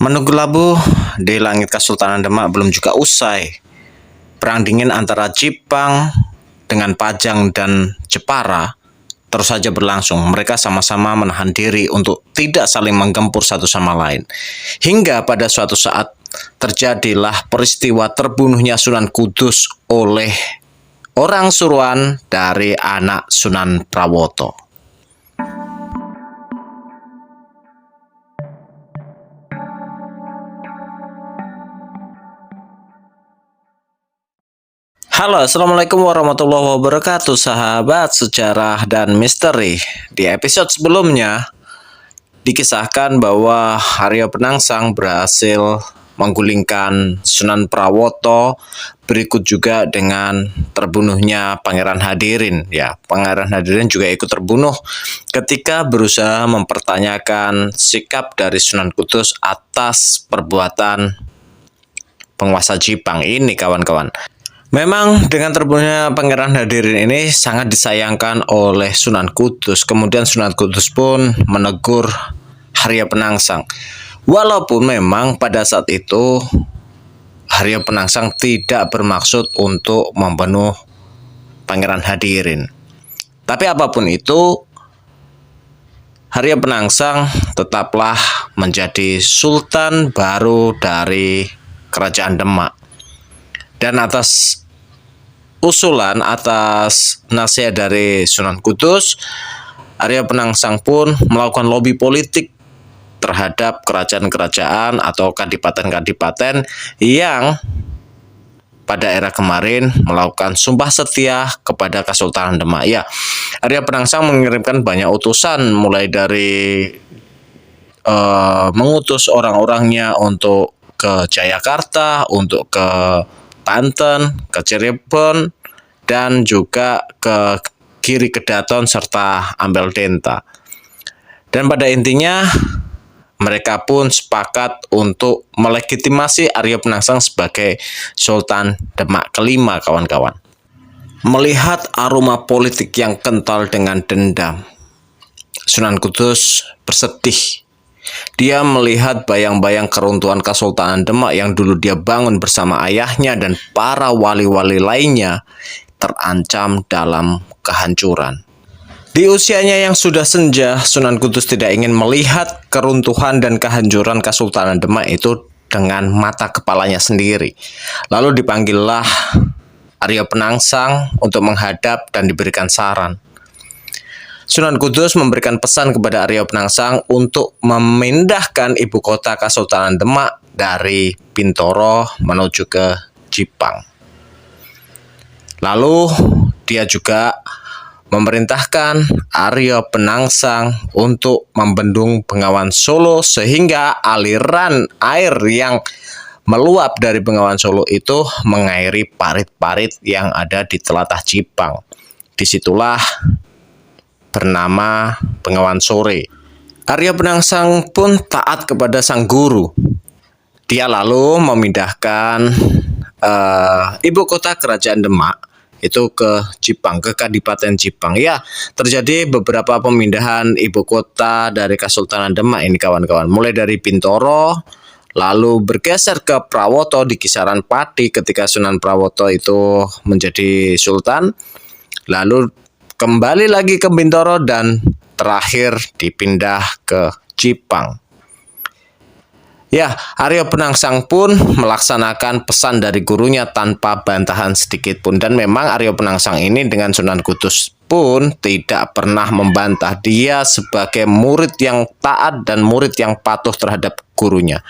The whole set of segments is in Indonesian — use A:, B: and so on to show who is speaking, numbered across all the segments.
A: Menunggu labu di langit Kesultanan Demak belum juga usai. Perang dingin antara Jipang dengan Pajang dan Jepara terus saja berlangsung. Mereka sama-sama menahan diri untuk tidak saling menggempur satu sama lain. Hingga pada suatu saat terjadilah peristiwa terbunuhnya Sunan Kudus oleh orang suruhan dari anak Sunan Prawoto. Halo, assalamualaikum warahmatullahi wabarakatuh, sahabat sejarah dan misteri. Di episode sebelumnya dikisahkan bahwa Arya Penangsang berhasil menggulingkan Sunan Prawoto, berikut juga dengan terbunuhnya Pangeran Hadirin. Ya, Pangeran Hadirin juga ikut terbunuh ketika berusaha mempertanyakan sikap dari Sunan Kudus atas perbuatan penguasa Jipang ini, kawan-kawan. Memang dengan terbunuhnya Pangeran Hadirin ini sangat disayangkan oleh Sunan Kudus. Kemudian Sunan Kudus pun menegur Arya Penangsang. Walaupun memang pada saat itu Arya Penangsang tidak bermaksud untuk membunuh Pangeran Hadirin. Tapi apapun itu, Arya Penangsang tetaplah menjadi sultan baru dari Kerajaan Demak. Dan atas nasihat dari Sunan Kudus, Arya Penangsang pun melakukan lobi politik terhadap kerajaan-kerajaan atau kadipaten-kadipaten yang pada era kemarin melakukan sumpah setia kepada Kesultanan Demak. Ya, Arya Penangsang mengirimkan banyak utusan, mulai dari mengutus orang-orangnya untuk ke Jayakarta, untuk ke Banten, ke Cirebon, dan juga ke Giri Kedaton serta Ambel Denta. Dan pada intinya mereka pun sepakat untuk melegitimasi Arya Penangsang sebagai Sultan Demak kelima, kawan-kawan. Melihat aroma politik yang kental dengan dendam, Sunan Kudus bersedih. Dia melihat bayang-bayang keruntuhan Kesultanan Demak yang dulu dia bangun bersama ayahnya dan para wali-wali lainnya terancam dalam kehancuran. Di usianya yang sudah senja, Sunan Kudus tidak ingin melihat keruntuhan dan kehancuran Kesultanan Demak itu dengan mata kepalanya sendiri. Lalu dipanggillah Arya Penangsang untuk menghadap dan diberikan saran. Sunan Kudus memberikan pesan kepada Arya Penangsang untuk memindahkan ibu kota Kesultanan Demak dari Bintoro menuju ke Jipang. Lalu dia juga memerintahkan Arya Penangsang untuk membendung Bengawan Solo sehingga aliran air yang meluap dari Bengawan Solo itu mengairi parit-parit yang ada di telatah Jipang. Disitulah bernama Bengawan Sore. Arya Penangsang pun taat kepada sang guru. Dia lalu memindahkan ibu kota Kerajaan Demak itu ke Jipang, ke Kadipaten Jipang. Ya, terjadi beberapa pemindahan ibu kota dari Kesultanan Demak ini, kawan-kawan. Mulai dari Bintoro, lalu bergeser ke Prawoto di kisaran Pati ketika Sunan Prawoto itu menjadi sultan. Lalu kembali lagi ke Bintoro dan terakhir dipindah ke Jipang. Ya, Arya Penangsang pun melaksanakan pesan dari gurunya tanpa bantahan sedikit pun. Dan memang Arya Penangsang ini dengan Sunan Kudus pun tidak pernah membantah. Dia sebagai murid yang taat dan murid yang patuh terhadap gurunya.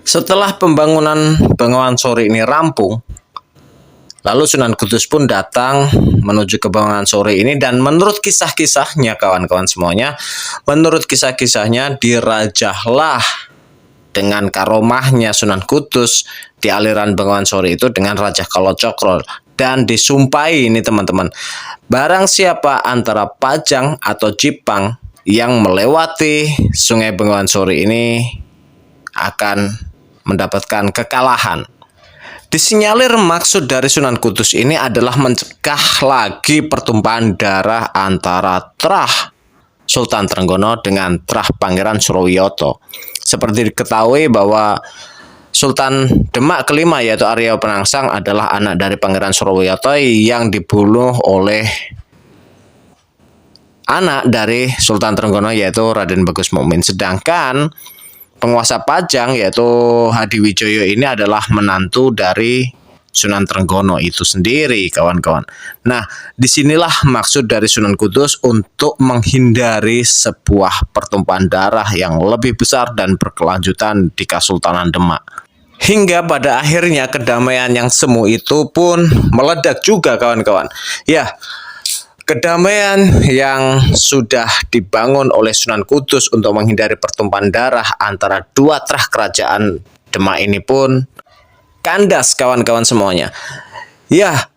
A: Setelah pembangunan Bengawan Sore ini rampung, lalu Sunan Kudus pun datang menuju ke Bengawan Sore ini, dan menurut kisah-kisahnya, kawan-kawan semuanya, menurut kisah-kisahnya dirajahlah dengan karomahnya Sunan Kudus di aliran Bengawan Sore itu dengan Raja Kalacakra, dan disumpahi ini, teman-teman, barang siapa antara Pajang atau Jipang yang melewati Sungai Bengawan Sore ini akan mendapatkan kekalahan. Disinyalir maksud dari Sunan Kudus ini adalah mencegah lagi pertumpahan darah antara terah Sultan Trenggono dengan terah Pangeran Surowiyoto. Seperti diketahui bahwa Sultan Demak kelima yaitu Arya Penangsang adalah anak dari Pangeran Suropati yang dibunuh oleh anak dari Sultan Trenggono yaitu Raden Bagus Mukmin. Sedangkan penguasa Pajang yaitu Hadiwijoyo ini adalah menantu dari Sunan Trenggono itu sendiri, kawan-kawan. Nah, disinilah maksud dari Sunan Kudus untuk menghindari sebuah pertumpahan darah yang lebih besar dan berkelanjutan di Kesultanan Demak. Hingga pada akhirnya kedamaian yang semu itu pun meledak juga, kawan-kawan. Ya, kedamaian yang sudah dibangun oleh Sunan Kudus untuk menghindari pertumpahan darah antara dua trah kerajaan Demak ini pun kandas, kawan-kawan semuanya. Ya,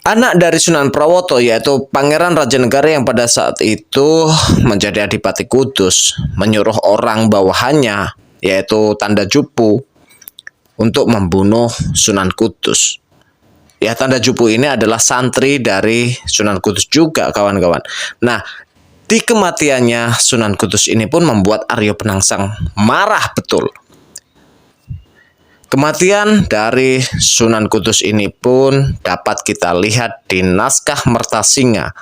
A: anak dari Sunan Prawoto yaitu Pangeran Rajanegara yang pada saat itu menjadi Adipati Kudus menyuruh orang bawahannya yaitu Tanda Jupu untuk membunuh Sunan Kudus. Ya, Tanda Jupu ini adalah santri dari Sunan Kudus juga, kawan-kawan. Nah, di kematiannya Sunan Kudus ini pun membuat Arya Penangsang marah betul. Kematian dari Sunan Kudus ini pun dapat kita lihat di naskah Mertasinga.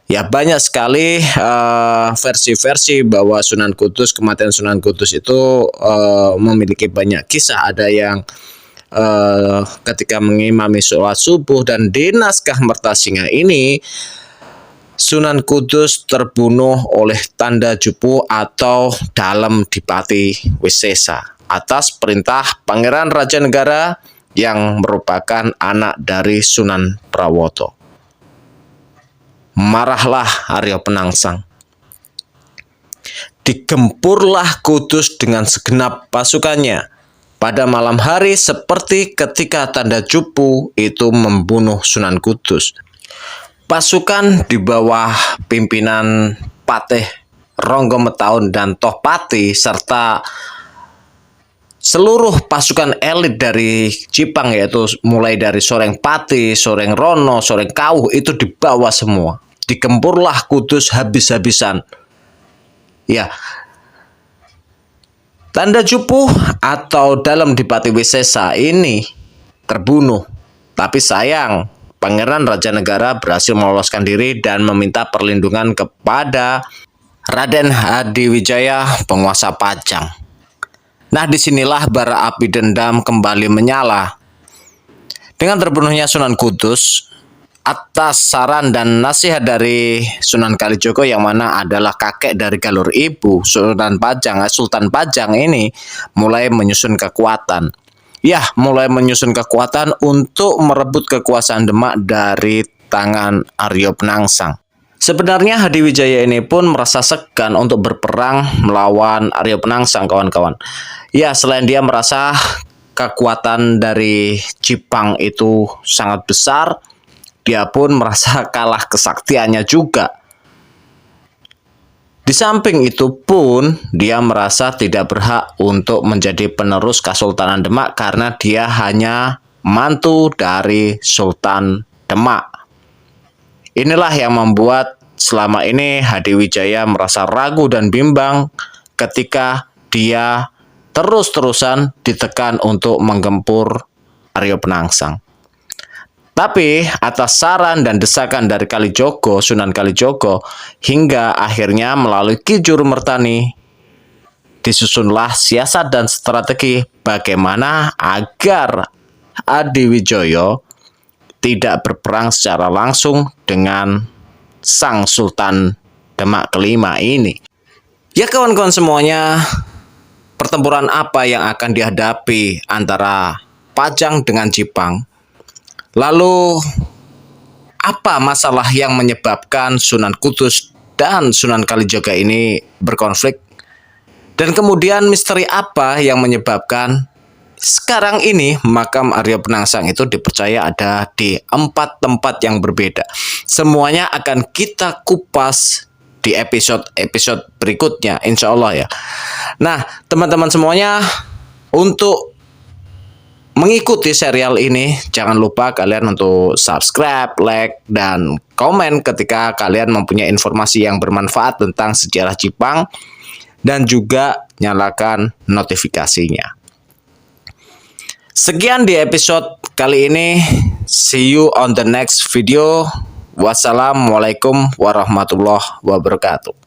A: Ya, banyak sekali versi-versi bahwa kematian Sunan Kudus itu memiliki banyak kisah. Ada yang ketika mengimami sholat subuh, dan di naskah Mertasinga ini Sunan Kudus terbunuh oleh Tanda Jupu atau Dalem Dipati Wisesa atas perintah Pangeran Rajanegara yang merupakan anak dari Sunan Prawoto. Marahlah Arya Penangsang. Digempurlah Kudus dengan segenap pasukannya pada malam hari seperti ketika Tanda Jupu itu membunuh Sunan Kudus. Pasukan di bawah pimpinan Patih Ronggo Metaun dan Tohpati serta seluruh pasukan elit dari Jipang yaitu mulai dari Soreng Pati, Soreng Rono, Soreng Kawuh itu dibawa semua. Digempurlah Kudus habis-habisan. Ya, Tanda Jupu atau Dalem Dipati Wisesa ini terbunuh. Tapi sayang, Pangeran Rajanegara berhasil meloloskan diri dan meminta perlindungan kepada Raden Hadiwijaya, penguasa Pajang. Nah, disinilah bara api dendam kembali menyala. Dengan terbunuhnya Sunan Kudus, atas saran dan nasihat dari Sunan Kalijogo yang mana adalah kakek dari Galur Ibu, Sultan Pajang ini mulai menyusun kekuatan. Ya, mulai menyusun kekuatan untuk merebut kekuasaan Demak dari tangan Arya Penangsang. Sebenarnya Hadiwijaya ini pun merasa segan untuk berperang melawan Arya Penangsang, kawan-kawan. Ya, selain dia merasa kekuatan dari Jipang itu sangat besar, dia pun merasa kalah kesaktiannya juga. Di samping itu pun, dia merasa tidak berhak untuk menjadi penerus Kesultanan Demak karena dia hanya mantu dari Sultan Demak. Inilah yang membuat selama ini Hadiwijaya merasa ragu dan bimbang ketika dia terus-terusan ditekan untuk menggempur Arya Penangsang. Tapi atas saran dan desakan dari Kalijogo, Sunan Kalijogo, hingga akhirnya melalui Ki Jurumertani, disusunlah siasat dan strategi bagaimana agar Hadiwijaya tidak berperang secara langsung dengan sang Sultan Demak kelima ini. Ya, kawan-kawan semuanya, pertempuran apa yang akan dihadapi antara Pajang dengan Jipang? Lalu, apa masalah yang menyebabkan Sunan Kudus dan Sunan Kalijaga ini berkonflik? Dan kemudian misteri apa yang menyebabkan sekarang ini makam Arya Penangsang itu dipercaya ada di 4 tempat yang berbeda? Semuanya akan kita kupas di episode berikutnya, insya Allah ya. Nah, teman-teman semuanya, untuk mengikuti serial ini, jangan lupa kalian untuk subscribe, like, dan komen ketika kalian mempunyai informasi yang bermanfaat tentang sejarah Jipang. dan juga nyalakan notifikasinya. Sekian di episode kali ini. See you on the next video. Wassalamualaikum warahmatullahi wabarakatuh.